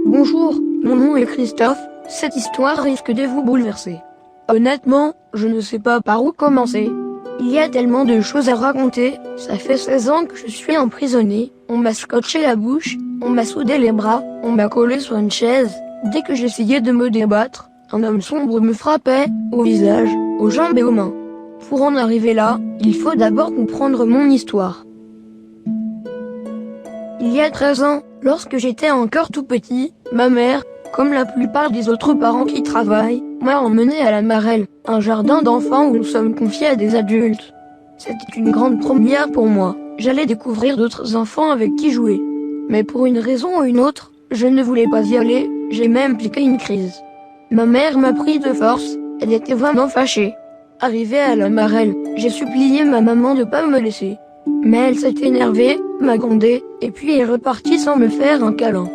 Bonjour, mon nom est Christophe, cette histoire risque de vous bouleverser. Honnêtement, je ne sais pas par où commencer. Il y a tellement de choses à raconter, ça fait 16 ans que je suis emprisonné, on m'a scotché la bouche, on m'a soudé les bras, on m'a collé sur une chaise. Dès que j'essayais de me débattre, un homme sombre me frappait, au visage, aux jambes et aux mains. Pour en arriver là, il faut d'abord comprendre mon histoire. Il y a 13 ans, lorsque j'étais encore tout petit, ma mère, comme la plupart des autres parents qui travaillent, m'a emmené à la Marelle, un jardin d'enfants où nous sommes confiés à des adultes. C'était une grande première pour moi, j'allais découvrir d'autres enfants avec qui jouer. Mais pour une raison ou une autre, je ne voulais pas y aller, j'ai même piqué une crise. Ma mère m'a pris de force, elle était vraiment fâchée. Arrivée à la Marelle, j'ai supplié ma maman de pas me laisser. Mais elle s'est énervée, m'a grondé, et puis est repartie sans me faire un câlin.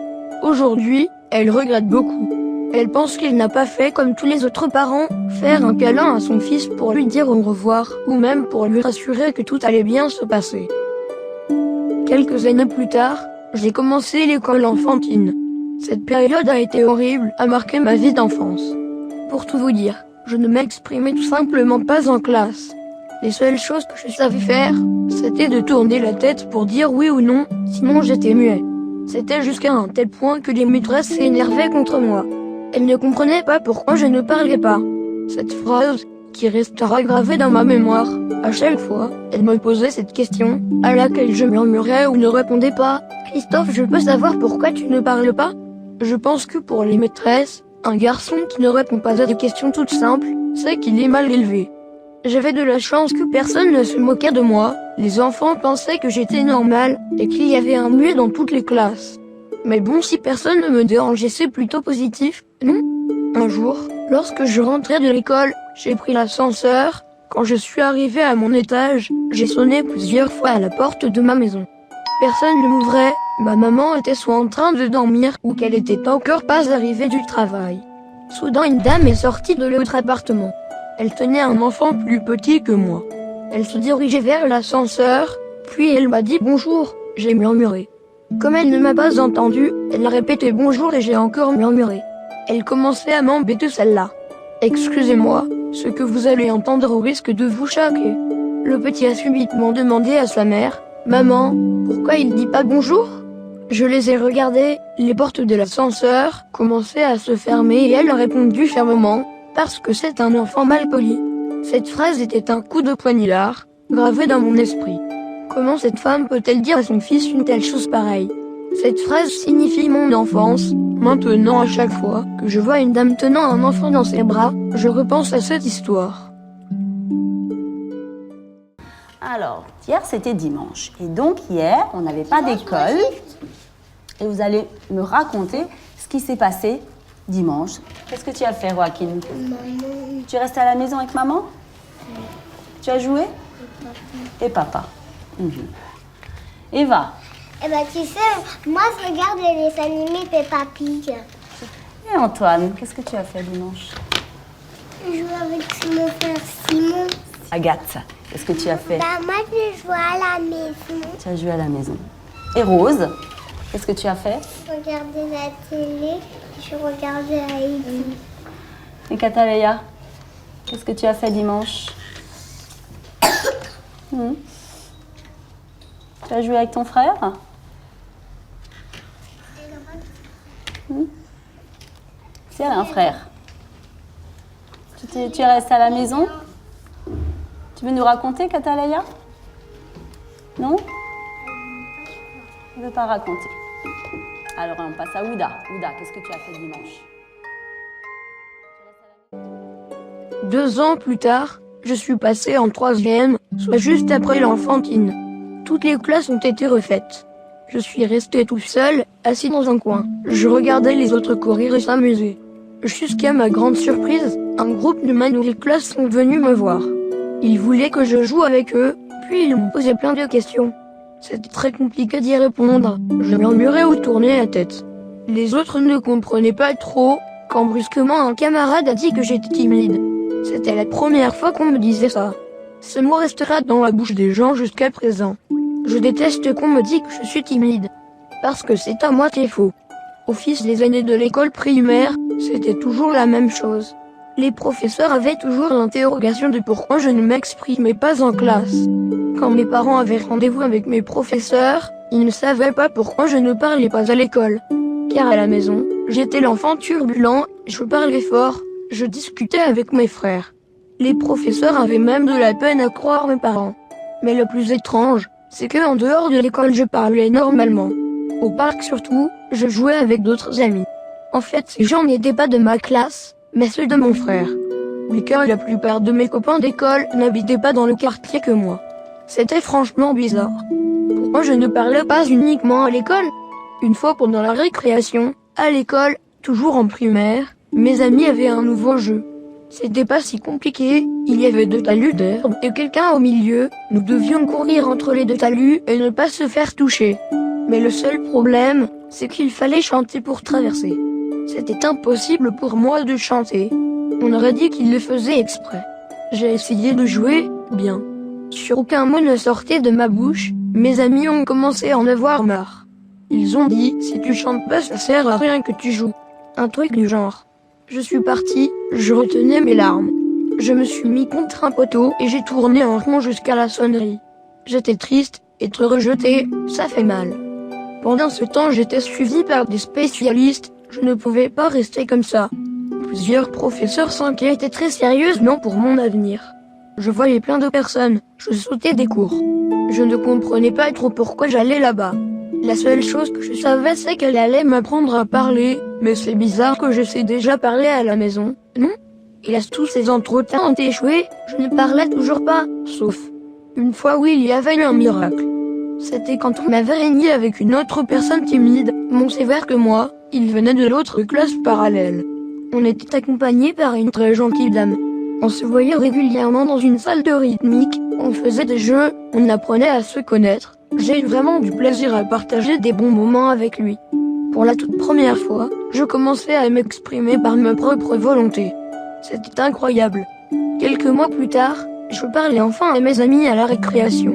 Aujourd'hui, elle regrette beaucoup. Elle pense qu'il n'a pas fait comme tous les autres parents, faire un câlin à son fils pour lui dire au revoir, ou même pour lui rassurer que tout allait bien se passer. Quelques années plus tard, j'ai commencé l'école enfantine. Cette période a été horrible, a marqué ma vie d'enfance. Pour tout vous dire, je ne m'exprimais tout simplement pas en classe. Les seules choses que je savais faire, c'était de tourner la tête pour dire oui ou non, sinon j'étais muet. C'était jusqu'à un tel point que les maîtresses s'énervaient contre moi. Elles ne comprenaient pas pourquoi je ne parlais pas. Cette phrase, qui restera gravée dans ma mémoire, à chaque fois, elle me posait cette question, à laquelle je murmurais ou ne répondais pas. « Christophe, je peux savoir pourquoi tu ne parles pas ?» Je pense que pour les maîtresses, un garçon qui ne répond pas à des questions toutes simples, c'est qu'il est mal élevé. J'avais de la chance que personne ne se moquait de moi, les enfants pensaient que j'étais normal, et qu'il y avait un muet dans toutes les classes. Mais bon, si personne ne me dérangeait, c'est plutôt positif, non? Un jour, lorsque je rentrais de l'école, j'ai pris l'ascenseur. Quand je suis arrivé à mon étage, j'ai sonné plusieurs fois à la porte de ma maison. Personne ne m'ouvrait, ma maman était soit en train de dormir ou qu'elle était encore pas arrivée du travail. Soudain, une dame est sortie de l'autre appartement. Elle tenait un enfant plus petit que moi. Elle se dirigeait vers l'ascenseur, puis elle m'a dit bonjour, j'ai murmuré. Comme elle ne m'a pas entendu, elle a répété bonjour et j'ai encore murmuré. Elle commençait à m'embêter celle-là. Excusez-moi, ce que vous allez entendre risque de vous choquer. Le petit a subitement demandé à sa mère, maman, pourquoi il dit pas bonjour? Je les ai regardés, les portes de l'ascenseur commençaient à se fermer et elle a répondu fermement, parce que c'est un enfant mal poli. Cette phrase était un coup de poignard, gravé dans mon esprit. Comment cette femme peut-elle dire à son fils une telle chose pareille? Cette phrase signifie mon enfance. Maintenant, à chaque fois que je vois une dame tenant un enfant dans ses bras, je repense à cette histoire. Alors, hier c'était dimanche. Et donc hier, on n'avait pas d'école. Et vous allez me raconter ce qui s'est passé dimanche. Qu'est-ce que tu as fait, Joaquin? Maman. Tu es resté à la maison avec maman? Oui. Tu as joué? Et papa. Eva? Eh ben tu sais, moi je regarde les animés Peppa Pig. Et Antoine, qu'est-ce que tu as fait dimanche? Je joue avec mon frère Simon. Agathe, qu'est-ce que tu as fait? Bah moi je joue à la maison. Tu as joué à la maison. Et Rose, qu'est-ce que tu as fait? Je regardais la télé, je regardais Heidi. Et Cataleya, qu'est-ce que tu as fait dimanche? Tu as joué avec ton frère? Si elle a un frère. Tu es resté à la maison? Tu veux nous raconter, Cataleya? Non? Je ne veux pas raconter. Alors on passe à Ouda. Ouda, qu'est-ce que tu as fait dimanche? 2 ans plus tard, je suis passé en 3e, soit juste après l'enfantine. Toutes les classes ont été refaites. Je suis resté tout seul, assis dans un coin. Je regardais les autres courir et s'amuser. Jusqu'à ma grande surprise, un groupe de ma nouvelle classe sont venus me voir. Ils voulaient que je joue avec eux, puis ils m'ont posé plein de questions. C'était très compliqué d'y répondre. Je murmurais ou tournais la tête. Les autres ne comprenaient pas trop, quand brusquement un camarade a dit que j'étais timide. C'était la première fois qu'on me disait ça. Ce mot restera dans la bouche des gens jusqu'à présent. Je déteste qu'on me dise que je suis timide. Parce que c'est à moitié faux. Au fil des années de l'école primaire, c'était toujours la même chose. Les professeurs avaient toujours l'interrogation de pourquoi je ne m'exprimais pas en classe. Quand mes parents avaient rendez-vous avec mes professeurs, ils ne savaient pas pourquoi je ne parlais pas à l'école. Car à la maison, j'étais l'enfant turbulent, je parlais fort, je discutais avec mes frères. Les professeurs avaient même de la peine à croire mes parents. Mais le plus étrange, c'est que en dehors de l'école je parlais normalement. Au parc surtout, je jouais avec d'autres amis. En fait, ces gens n'étaient pas de ma classe, mais ceux de mon frère. Mais car la plupart de mes copains d'école n'habitaient pas dans le quartier que moi. C'était franchement bizarre. Pourquoi je ne parlais pas uniquement à l'école? Une fois pendant la récréation, à l'école, toujours en primaire, mes amis avaient un nouveau jeu. C'était pas si compliqué, il y avait 2 talus d'herbe et quelqu'un au milieu, nous devions courir entre les 2 talus et ne pas se faire toucher. Mais le seul problème, c'est qu'il fallait chanter pour traverser. C'était impossible pour moi de chanter. On aurait dit qu'il le faisait exprès. J'ai essayé de jouer, bien. Sur aucun mot ne sortait de ma bouche, mes amis ont commencé à en avoir marre. Ils ont dit, si tu chantes pas, ça sert à rien que tu joues. Un truc du genre. Je suis partie, je retenais mes larmes. Je me suis mis contre un poteau et j'ai tourné en rond jusqu'à la sonnerie. J'étais triste, être rejetée, ça fait mal. Pendant ce temps, j'étais suivie par des spécialistes, je ne pouvais pas rester comme ça. Plusieurs professeurs s'inquiétaient très sérieusement pour mon avenir. Je voyais plein de personnes, je sautais des cours. Je ne comprenais pas trop pourquoi j'allais là-bas. La seule chose que je savais, c'est qu'elle allait m'apprendre à parler, mais c'est bizarre que je sais déjà parler à la maison, non? Hélas, tous ces entretiens ont échoué, je ne parlais toujours pas, sauf une fois où il y avait eu un miracle. C'était quand on m'avait réuni avec une autre personne timide, moins sévère que moi, il venait de l'autre classe parallèle. On était accompagnés par une très gentille dame. On se voyait régulièrement dans une salle de rythmique, on faisait des jeux, on apprenait à se connaître. J'ai eu vraiment du plaisir à partager des bons moments avec lui. Pour la toute première fois, je commençais à m'exprimer par ma propre volonté. C'était incroyable. Quelques mois plus tard, je parlais enfin à mes amis à la récréation.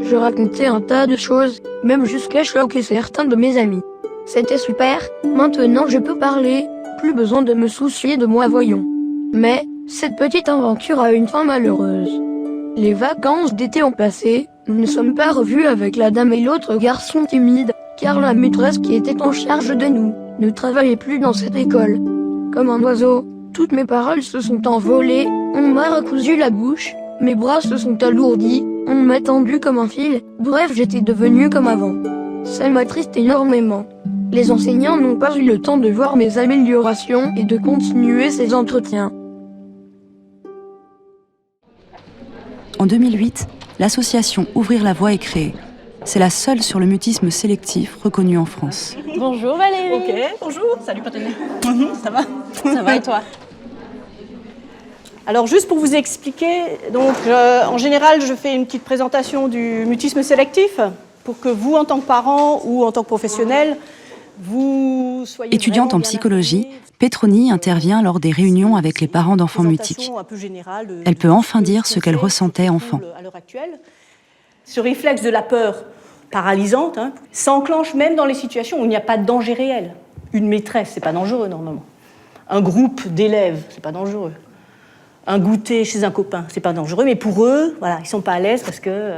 Je racontais un tas de choses, même jusqu'à choquer certains de mes amis. C'était super, maintenant je peux parler, plus besoin de me soucier de moi, voyons. Mais, cette petite aventure a une fin malheureuse. Les vacances d'été ont passé, nous ne sommes pas revus avec la dame et l'autre garçon timide, car la maîtresse qui était en charge de nous ne travaillait plus dans cette école. Comme un oiseau, toutes mes paroles se sont envolées, on m'a recousu la bouche, mes bras se sont alourdis, on m'a tendu comme un fil, bref j'étais devenue comme avant. Ça m'attriste énormément. Les enseignants n'ont pas eu le temps de voir mes améliorations et de continuer ces entretiens. En 2008, l'association Ouvrir la Voie est créée. C'est la seule sur le mutisme sélectif reconnue en France. Bonjour Valérie. Ok, bonjour. Salut Patrick. Ça va? Ça va et toi? Alors juste pour vous expliquer, donc en général je fais une petite présentation du mutisme sélectif pour que vous en tant que parent ou en tant que professionnel, vous soyez étudiante en psychologie, Petroni intervient lors des réunions avec les parents d'enfants mutiques. Elle peut enfin dire ce qu'elle ressentait enfant. À l'heure actuelle, ce réflexe de la peur paralysante s'enclenche même dans les situations où il n'y a pas de danger réel. Une maîtresse, c'est pas dangereux normalement. Un groupe d'élèves, c'est pas dangereux. Un goûter chez un copain, c'est pas dangereux, mais pour eux, voilà, ils sont pas à l'aise parce que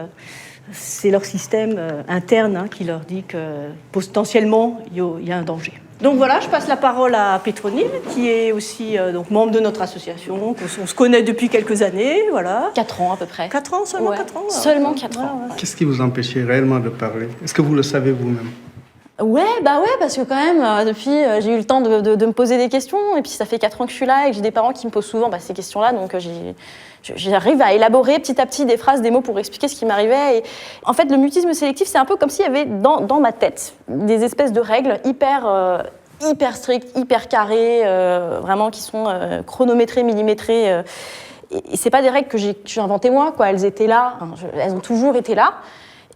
c'est leur système interne qui leur dit que potentiellement il y a un danger. Donc voilà, je passe la parole à Petroni, qui est aussi donc membre de notre association, on se connaît depuis quelques années, voilà. 4 ans à peu près. 4 ans, seulement ouais. 4 ans. Seulement 4 ans. Voilà. Qu'est-ce qui vous empêchait réellement de parler? Est-ce que vous le savez vous-même? Ouais, parce que quand même, depuis, j'ai eu le temps de me poser des questions, et puis ça fait 4 ans que je suis là, et que j'ai des parents qui me posent souvent ces questions-là, donc j'arrive à élaborer petit à petit des phrases, des mots pour expliquer ce qui m'arrivait. Et en fait, le mutisme sélectif, c'est un peu comme s'il y avait dans ma tête des espèces de règles hyper strictes, hyper carrées, vraiment qui sont chronométrées, millimétrées. Et c'est pas des règles que j'ai inventées moi, quoi. Elles étaient là, elles ont toujours été là.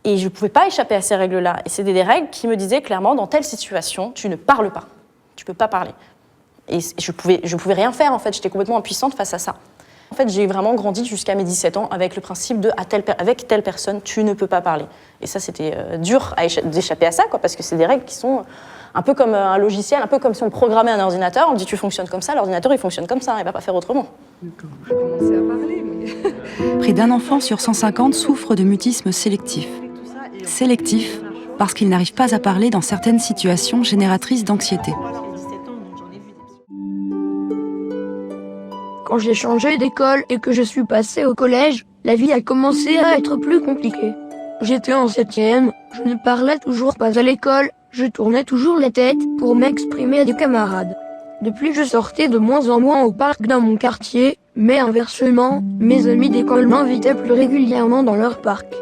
Et je ne pouvais pas échapper à ces règles-là. Et c'était des règles qui me disaient clairement, dans telle situation, tu ne parles pas. Tu ne peux pas parler. Et je pouvais rien faire, en fait. J'étais complètement impuissante face à ça. En fait, j'ai vraiment grandi jusqu'à mes 17 ans avec le principe de avec telle personne, tu ne peux pas parler. Et ça, c'était dur d'échapper à ça, quoi, parce que c'est des règles qui sont un peu comme un logiciel, un peu comme si on programmait un ordinateur. On dit tu fonctionnes comme ça, l'ordinateur il fonctionne comme ça, il va pas faire autrement. Près d'un enfant sur 150 souffre de mutisme sélectif. Sélectif parce qu'il n'arrive pas à parler dans certaines situations génératrices d'anxiété. Quand j'ai changé d'école et que je suis passée au collège, la vie a commencé à être plus compliquée. J'étais en 7e, je ne parlais toujours pas à l'école, je tournais toujours la tête pour m'exprimer à des camarades. De plus, je sortais de moins en moins au parc dans mon quartier, mais inversement, mes amis d'école m'invitaient plus régulièrement dans leur parc.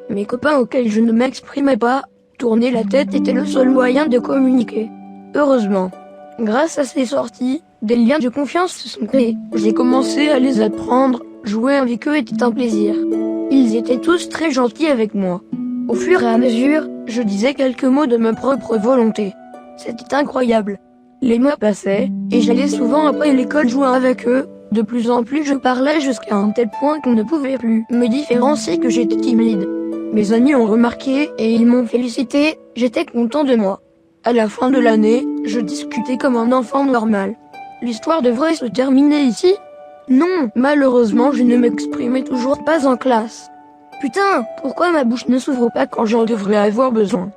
Mes copains auxquels je ne m'exprimais pas, tourner la tête était le seul moyen de communiquer. Heureusement, grâce à ces sorties, des liens de confiance se sont créés. J'ai commencé à les apprendre, jouer avec eux était un plaisir. Ils étaient tous très gentils avec moi. Au fur et à mesure, je disais quelques mots de ma propre volonté. C'était incroyable. Les mois passaient, et j'allais souvent après l'école jouer avec eux. De plus en plus je parlais jusqu'à un tel point qu'on ne pouvait plus me différencier que j'étais timide. Mes amis ont remarqué et ils m'ont félicité, j'étais content de moi. À la fin de l'année, je discutais comme un enfant normal. L'histoire devrait se terminer ici ? Non, malheureusement je ne m'exprimais toujours pas en classe. Putain, pourquoi ma bouche ne s'ouvre pas quand j'en devrais avoir besoin ?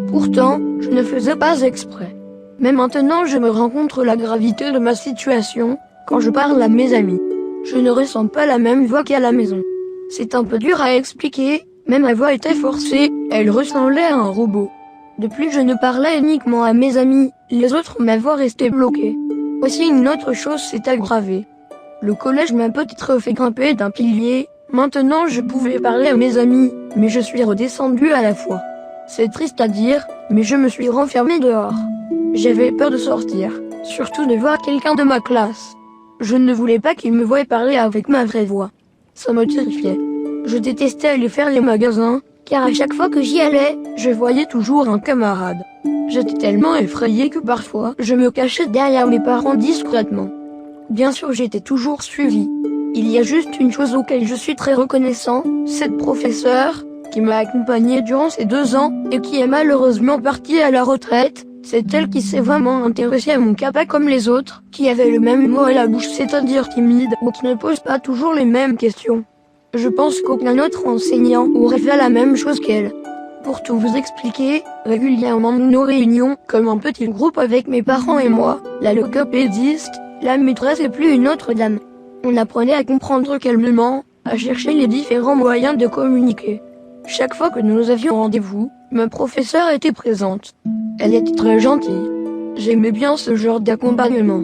Pourtant, je ne faisais pas exprès. Mais maintenant je me rends compte de la gravité de ma situation quand je parle à mes amis. Je ne ressens pas la même voix qu'à la maison. C'est un peu dur à expliquer, mais ma voix était forcée, elle ressemblait à un robot. De plus je ne parlais uniquement à mes amis, les autres ma voix restait bloquée. Aussi une autre chose s'est aggravée. Le collège m'a peut-être fait grimper d'un pilier, maintenant je pouvais parler à mes amis, mais je suis redescendue à la fois. C'est triste à dire, mais je me suis renfermée dehors. J'avais peur de sortir, surtout de voir quelqu'un de ma classe. Je ne voulais pas qu'il me voie parler avec ma vraie voix. Ça me terrifiait. Je détestais aller faire les magasins, car à chaque fois que j'y allais, je voyais toujours un camarade. J'étais tellement effrayée que parfois, je me cachais derrière mes parents discrètement. Bien sûr, j'étais toujours suivie. Il y a juste une chose auquel je suis très reconnaissant, cette professeure, qui m'a accompagnée durant ces 2 ans, et qui est malheureusement partie à la retraite. C'est elle qui s'est vraiment intéressée à mon cas, pas comme les autres, qui avaient le même mot à la bouche, c'est-à-dire timide, ou qui ne posent pas toujours les mêmes questions. Je pense qu'aucun autre enseignant aurait fait la même chose qu'elle. Pour tout vous expliquer, régulièrement nos réunions, comme un petit groupe avec mes parents et moi, la logopédiste, la maîtresse et plus une autre dame. On apprenait à comprendre calmement, à chercher les différents moyens de communiquer. Chaque fois que nous avions rendez-vous, ma professeure était présente. Elle était très gentille. J'aimais bien ce genre d'accompagnement.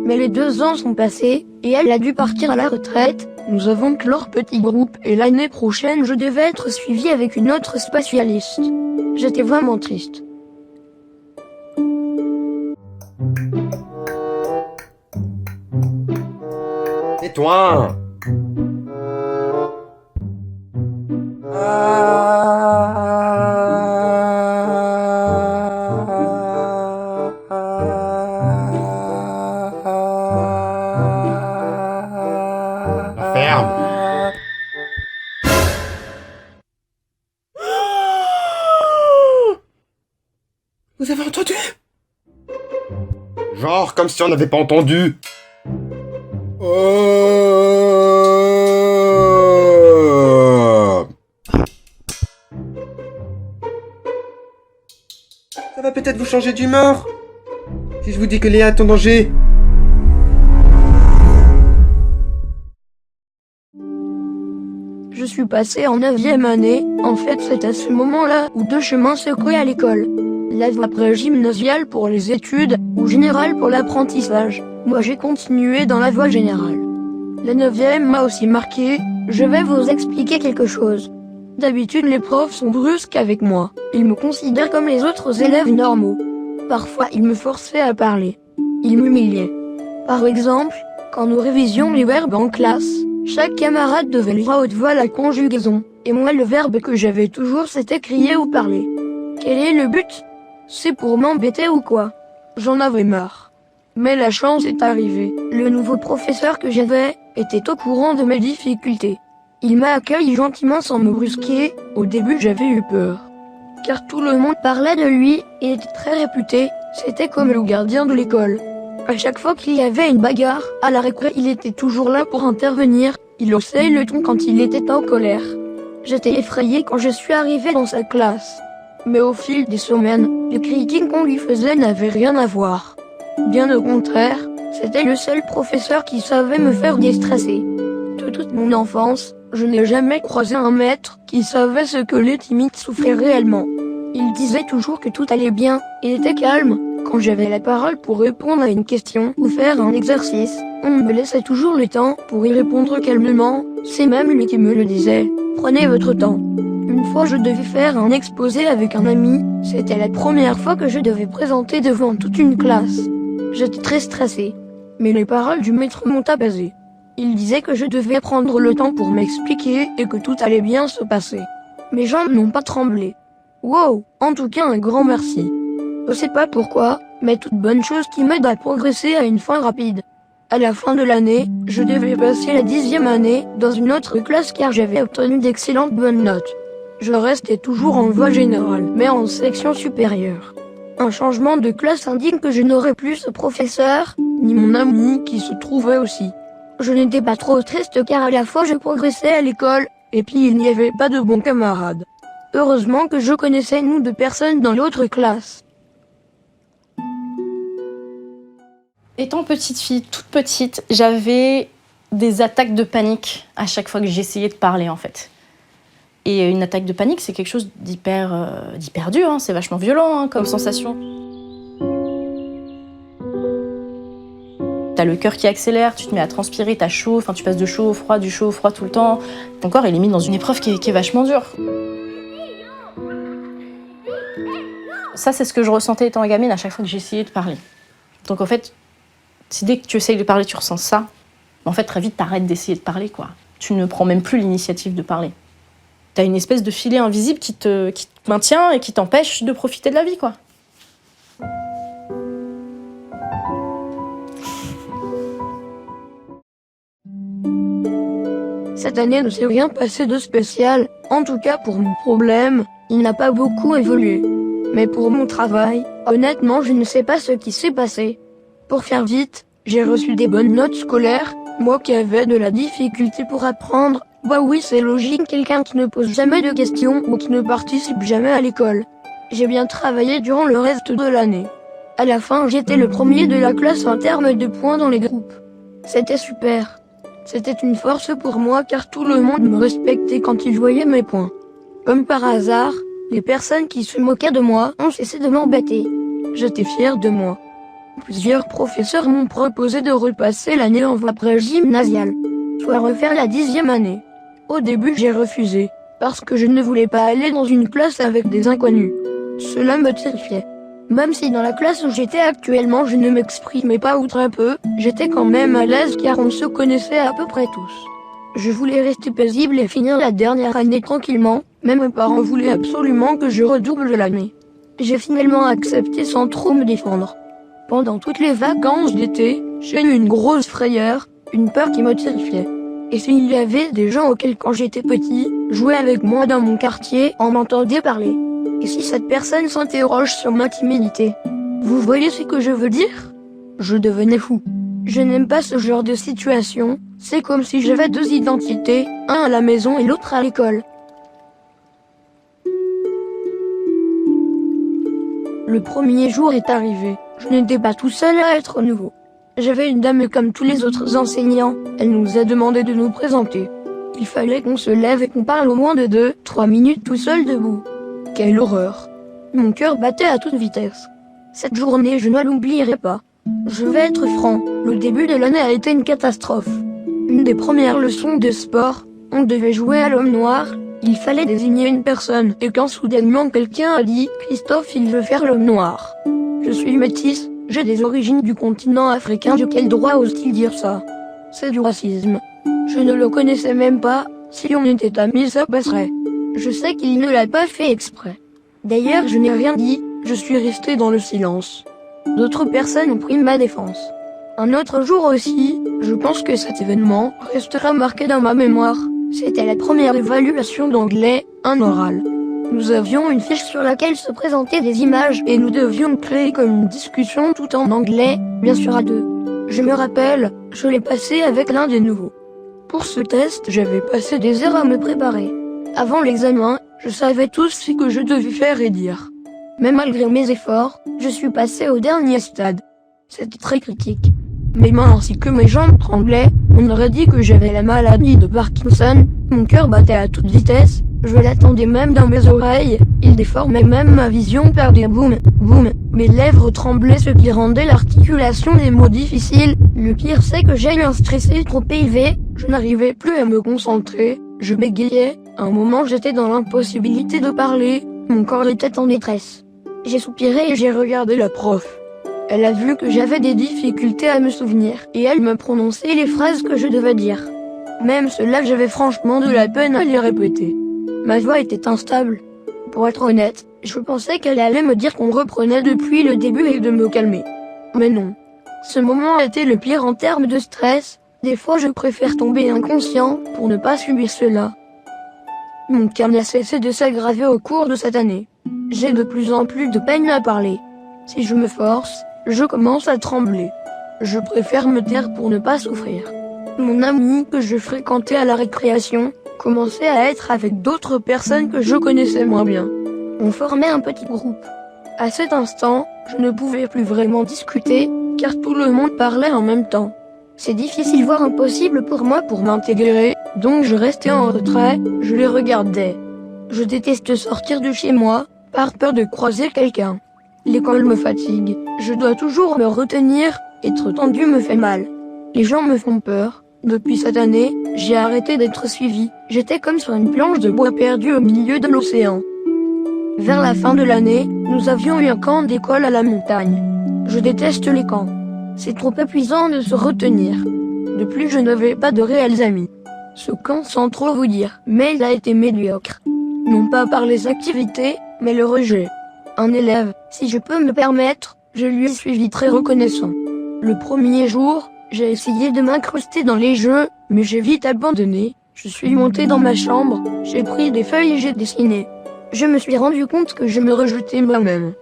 Mais les 2 ans sont passés, et elle a dû partir à la retraite. Nous avons que leur petit groupe, et l'année prochaine je devais être suivie avec une autre spécialiste. J'étais vraiment triste. Tais-toi! Ferme! Vous avez entendu? Genre comme si on n'avait pas entendu. Ça va peut-être vous changer d'humeur si je vous dis que Léa est en danger. Je suis passée en 9e année, en fait c'est à ce moment-là où 2 chemins se créent à l'école. La voie pré-gymnasiale pour les études, ou générale pour l'apprentissage. Moi j'ai continué dans la voie générale. La 9e m'a aussi marqué, je vais vous expliquer quelque chose. D'habitude les profs sont brusques avec moi, ils me considèrent comme les autres élèves normaux. Parfois ils me forçaient à parler, ils m'humiliaient. Par exemple, quand nous révisions les verbes en classe, chaque camarade devait lire à haute voix la conjugaison, et moi le verbe que j'avais toujours c'était crier ou parler. Quel est le but? C'est pour m'embêter ou quoi? J'en avais marre. Mais la chance est arrivée. Le nouveau professeur que j'avais était au courant de mes difficultés. Il m'a accueilli gentiment sans me brusquer. Au début j'avais eu peur. Car tout le monde parlait de lui et était très réputé, C'était comme le gardien de l'école. À chaque fois qu'il y avait une bagarre, à la récré, il était toujours là pour intervenir. Il haussait le ton quand il était en colère. J'étais effrayée quand je suis arrivée dans sa classe. Mais au fil des semaines, les critiques qu'on lui faisait n'avaient rien à voir. Bien au contraire, c'était le seul professeur qui savait me faire déstresser. De toute mon enfance, je n'ai jamais croisé un maître qui savait ce que les timides souffraient réellement. Il disait toujours que tout allait bien, et était calme. Quand j'avais la parole pour répondre à une question ou faire un exercice, on me laissait toujours le temps pour y répondre calmement. C'est même lui qui me le disait. Prenez votre temps. Une fois je devais faire un exposé avec un ami, c'était la première fois que je devais présenter devant toute une classe. J'étais très stressée, mais les paroles du maître m'ont apaisée. Il disait que je devais prendre le temps pour m'expliquer et que tout allait bien se passer. Mes jambes n'ont pas tremblé. Wow, en tout cas un grand merci. Je sais pas pourquoi, mais toute bonne chose qui m'aide à progresser a une fin rapide. À la fin de l'année, je devais passer la 10e année dans une autre classe car j'avais obtenu d'excellentes bonnes notes. Je restais toujours en voie générale, mais en section supérieure. Un changement de classe indique que je n'aurais plus ce professeur, ni mon ami qui se trouvait aussi. Je n'étais pas trop triste car à la fois je progressais à l'école, et puis il n'y avait pas de bons camarades. Heureusement que je connaissais nous deux personnes dans l'autre classe. Étant petite fille, toute petite, j'avais des attaques de panique à chaque fois que j'essayais de parler, en fait. Et une attaque de panique, c'est quelque chose d'hyper dur, hein, c'est vachement violent hein, comme sensation. T'as le cœur qui accélère, tu te mets à transpirer, t'as chaud, enfin tu passes de chaud au froid tout le temps. Ton corps il est mis dans une épreuve qui est vachement dure. Ça, c'est ce que je ressentais étant gamine à chaque fois que j'essayais de parler. Donc en fait, si dès que tu essayes de parler, tu ressens ça, en fait, très vite, t'arrêtes d'essayer de parler, quoi. Tu ne prends même plus l'initiative de parler. T'as une espèce de filet invisible qui te maintient et qui t'empêche de profiter de la vie, quoi. Cette année ne s'est rien passé de spécial, en tout cas pour mon problème, il n'a pas beaucoup évolué. Mais pour mon travail, honnêtement, je ne sais pas ce qui s'est passé. Pour faire vite, j'ai reçu des bonnes notes scolaires, moi qui avais de la difficulté pour apprendre. Bah oui, c'est logique, quelqu'un qui ne pose jamais de questions ou qui ne participe jamais à l'école. J'ai bien travaillé durant le reste de l'année. À la fin, j'étais le premier de la classe en termes de points dans les groupes. C'était super. C'était une force pour moi car tout le monde me respectait quand il voyait mes points. Comme par hasard, les personnes qui se moquaient de moi ont cessé de m'embêter. J'étais fière de moi. Plusieurs professeurs m'ont proposé de repasser l'année en voie pré-gymnasiale, soit refaire la 10e année. Au début, j'ai refusé, parce que je ne voulais pas aller dans une classe avec des inconnus. Cela me terrifiait. Même si dans la classe où j'étais actuellement, je ne m'exprimais pas ou très peu, j'étais quand même à l'aise car on se connaissait à peu près tous. Je voulais rester paisible et finir la dernière année tranquillement, mais mes parents voulaient absolument que je redouble l'année. J'ai finalement accepté sans trop me défendre. Pendant toutes les vacances d'été, j'ai eu une grosse frayeur, une peur qui me terrifiait. Et s'il y avait des gens auxquels quand j'étais petit, jouaient avec moi dans mon quartier, en m'entendaient parler. Et si cette personne s'interroge sur ma timidité, vous voyez ce que je veux dire? Je devenais fou. Je n'aime pas ce genre de situation, c'est comme si j'avais deux identités, un à la maison et l'autre à l'école. Le premier jour est arrivé, je n'étais pas tout seul à être nouveau. J'avais une dame comme tous les autres enseignants, elle nous a demandé de nous présenter. Il fallait qu'on se lève et qu'on parle au moins de 2-3 minutes tout seul debout. Quelle horreur! Mon cœur battait à toute vitesse. Cette journée, je ne l'oublierai pas. Je vais être franc, le début de l'année a été une catastrophe. Une des premières leçons de sport, on devait jouer à l'homme noir, il fallait désigner une personne, et quand soudainement quelqu'un a dit « Christophe, il veut faire l'homme noir ». Je suis métisse, j'ai des origines du continent africain, de quel droit ose-t-il dire ça? C'est du racisme. Je ne le connaissais même pas, si on était amis ça passerait. Je sais qu'il ne l'a pas fait exprès. D'ailleurs, je n'ai rien dit, je suis restée dans le silence. D'autres personnes ont pris ma défense. Un autre jour aussi, je pense que cet événement restera marqué dans ma mémoire. C'était la première évaluation d'anglais, un oral. Nous avions une fiche sur laquelle se présentaient des images et nous devions créer comme une discussion tout en anglais, bien sûr à deux. Je me rappelle, je l'ai passé avec l'un des nouveaux. Pour ce test, j'avais passé des heures à me préparer. Avant l'examen, je savais tout ce que je devais faire et dire. Mais malgré mes efforts, je suis passé au dernier stade. C'était très critique. Mes mains ainsi que mes jambes tremblaient, on aurait dit que j'avais la maladie de Parkinson, mon cœur battait à toute vitesse, je l'attendais même dans mes oreilles, il déformait même ma vision par des boum, boum, mes lèvres tremblaient ce qui rendait l'articulation des mots difficiles, le pire c'est que j'ai eu un stress trop élevé, je n'arrivais plus à me concentrer, je bégayais, à un moment j'étais dans l'impossibilité de parler, mon corps était en détresse. J'ai soupiré et j'ai regardé la prof. Elle a vu que j'avais des difficultés à me souvenir, et elle me prononçait les phrases que je devais dire. Même cela, j'avais franchement de la peine à les répéter. Ma voix était instable. Pour être honnête, je pensais qu'elle allait me dire qu'on reprenait depuis le début et de me calmer. Mais non. Ce moment a été le pire en termes de stress. Des fois, je préfère tomber inconscient pour ne pas subir cela. Mon cas n'a cessé de s'aggraver au cours de cette année. J'ai de plus en plus de peine à parler. Si je me force, je commence à trembler. Je préfère me taire pour ne pas souffrir. Mon ami que je fréquentais à la récréation commençait à être avec d'autres personnes que je connaissais moins bien. On formait un petit groupe. À cet instant, je ne pouvais plus vraiment discuter, car tout le monde parlait en même temps. C'est difficile voire impossible pour moi pour m'intégrer, donc je restais en retrait, je les regardais. Je déteste sortir de chez moi, par peur de croiser quelqu'un. L'école me fatigue, je dois toujours me retenir, être tendu me fait mal. Les gens me font peur. Depuis cette année, j'ai arrêté d'être suivi, j'étais comme sur une planche de bois perdue au milieu de l'océan. Vers la fin de l'année, nous avions eu un camp d'école à la montagne. Je déteste les camps. C'est trop épuisant de se retenir. De plus, je n'avais pas de réels amis. Ce camp, sans trop vous dire, mais il a été médiocre. Non pas par les activités, mais le rejet. Un élève, si je peux me permettre, je lui ai suivi très reconnaissant. Le premier jour, j'ai essayé de m'incruster dans les jeux, mais j'ai vite abandonné. Je suis monté dans ma chambre, j'ai pris des feuilles et j'ai dessiné. Je me suis rendu compte que je me rejetais moi-même.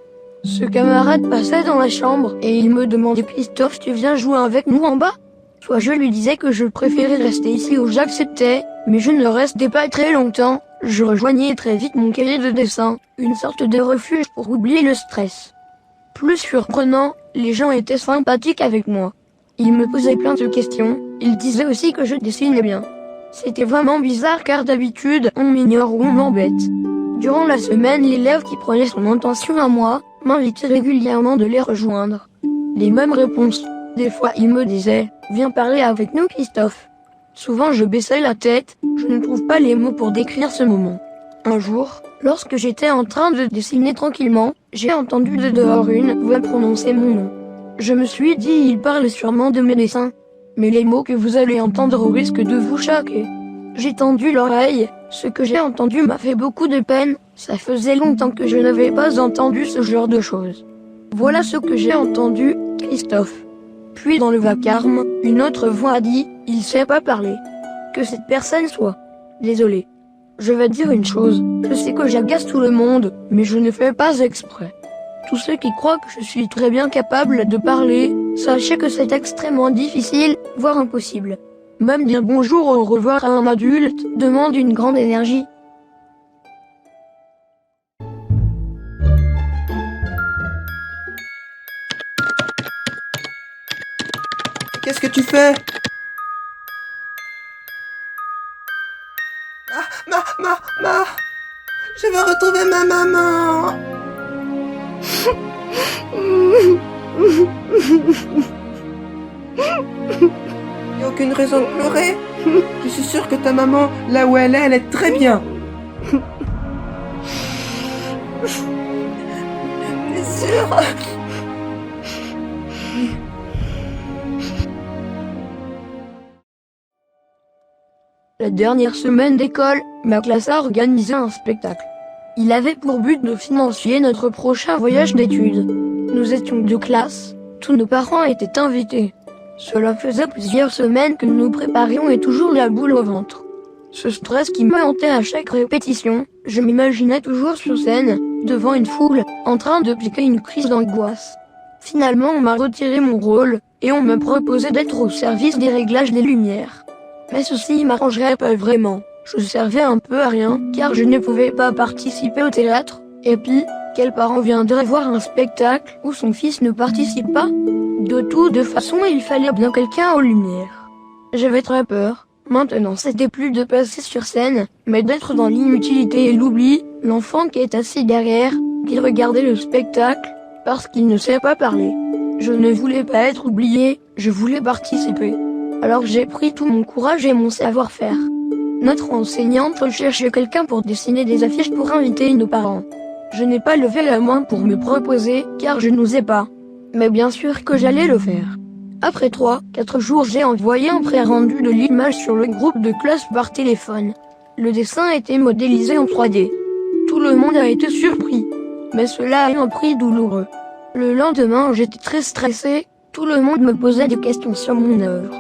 Ce camarade passait dans la chambre et il me demandait « Christophe, tu viens jouer avec nous en bas ?» Soit je lui disais que je préférais rester ici où j'acceptais, mais je ne restais pas très longtemps. Je rejoignais très vite mon cahier de dessin, une sorte de refuge pour oublier le stress. Plus surprenant, les gens étaient sympathiques avec moi. Ils me posaient plein de questions, ils disaient aussi que je dessinais bien. C'était vraiment bizarre car d'habitude, on m'ignore ou on m'embête. Durant la semaine, l'élève qui prenait son intention à moi m'invitait régulièrement de les rejoindre. Les mêmes réponses. Des fois, il me disait « Viens parler avec nous, Christophe ». Souvent, je baissais la tête, je ne trouve pas les mots pour décrire ce moment. Un jour, lorsque j'étais en train de dessiner tranquillement, j'ai entendu de dehors une voix prononcer mon nom. Je me suis dit, il parle sûrement de mes dessins. Mais les mots que vous allez entendre risquent de vous choquer. J'ai tendu l'oreille, ce que j'ai entendu m'a fait beaucoup de peine, ça faisait longtemps que je n'avais pas entendu ce genre de choses. Voilà ce que j'ai entendu, Christophe. Puis dans le vacarme, une autre voix a dit, il sait pas parler. Que cette personne soit. Désolé. Je vais dire une chose, je sais que j'agace tout le monde, mais je ne fais pas exprès. Tous ceux qui croient que je suis très bien capable de parler, sachez que c'est extrêmement difficile, voire impossible. Même dire bonjour ou au revoir à un adulte demande une grande énergie. Qu'est-ce que tu fais? Je veux retrouver ma maman. Y a aucune raison de pleurer. Je suis sûre que ta maman, là où elle est très bien. T'es sûre? La dernière semaine d'école, ma classe a organisé un spectacle. Il avait pour but de financer notre prochain voyage d'études. Nous étions 2 classes, tous nos parents étaient invités. Cela faisait plusieurs semaines que nous préparions et toujours la boule au ventre. Ce stress qui me hantait à chaque répétition, je m'imaginais toujours sur scène, devant une foule, en train de piquer une crise d'angoisse. Finalement, on m'a retiré mon rôle, et on me proposait d'être au service des réglages des lumières. Mais ceci m'arrangerait pas vraiment. Je servais un peu à rien, car je ne pouvais pas participer au théâtre. Et puis, quel parent viendrait voir un spectacle où son fils ne participe pas? De toute façon, il fallait bien quelqu'un aux lumières. J'avais très peur. Maintenant, c'était plus de passer sur scène, mais d'être dans l'inutilité et l'oubli, l'enfant qui est assis derrière, qui regardait le spectacle, parce qu'il ne sait pas parler. Je ne voulais pas être oublié, je voulais participer. Alors j'ai pris tout mon courage et mon savoir-faire. Notre enseignante recherchait quelqu'un pour dessiner des affiches pour inviter nos parents. Je n'ai pas levé la main pour me proposer, car je n'osais pas. Mais bien sûr que j'allais le faire. Après 3-4 jours, j'ai envoyé un pré-rendu de l'image sur le groupe de classe par téléphone. Le dessin était modélisé en 3D. Tout le monde a été surpris. Mais cela a eu un prix douloureux. Le lendemain, j'étais très stressée. Tout le monde me posait des questions sur mon œuvre.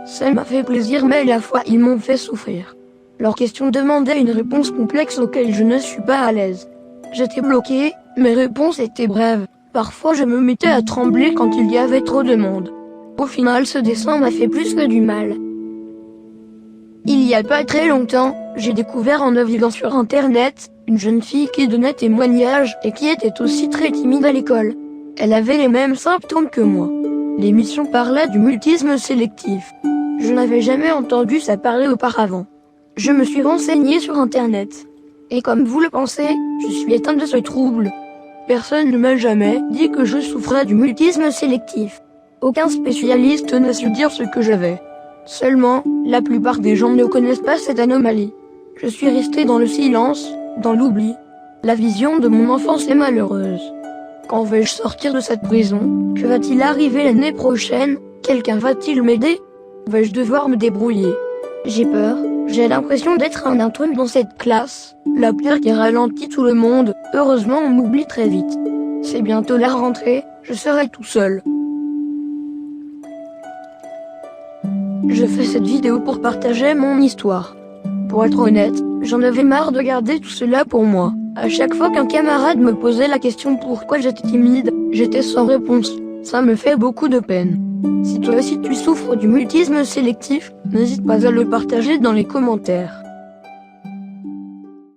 Ça m'a fait plaisir, mais à la fois ils m'ont fait souffrir. Leurs questions demandaient une réponse complexe auquel je ne suis pas à l'aise. J'étais bloquée, mes réponses étaient brèves. Parfois je me mettais à trembler quand il y avait trop de monde. Au final, ce dessin m'a fait plus que du mal. Il y a pas très longtemps, j'ai découvert en naviguant sur internet, une jeune fille qui donnait témoignage et qui était aussi très timide à l'école. Elle avait les mêmes symptômes que moi. L'émission parlait du mutisme sélectif. Je n'avais jamais entendu ça parler auparavant. Je me suis renseignée sur internet. Et comme vous le pensez, je suis atteinte de ce trouble. Personne ne m'a jamais dit que je souffrais du mutisme sélectif. Aucun spécialiste n'a su dire ce que j'avais. Seulement, la plupart des gens ne connaissent pas cette anomalie. Je suis restée dans le silence, dans l'oubli. La vision de mon enfance est malheureuse. Quand vais-je sortir de cette prison? Que va-t-il arriver l'année prochaine? Quelqu'un va-t-il m'aider? Vais-je devoir me débrouiller? J'ai peur. J'ai l'impression d'être un intrus dans cette classe. La pire qui ralentit tout le monde. Heureusement, on m'oublie très vite. C'est bientôt la rentrée. Je serai tout seul. Je fais cette vidéo pour partager mon histoire. Pour être honnête, j'en avais marre de garder tout cela pour moi. À chaque fois qu'un camarade me posait la question pourquoi j'étais timide, j'étais sans réponse. Ça me fait beaucoup de peine. Si toi aussi tu souffres du mutisme sélectif, n'hésite pas à le partager dans les commentaires.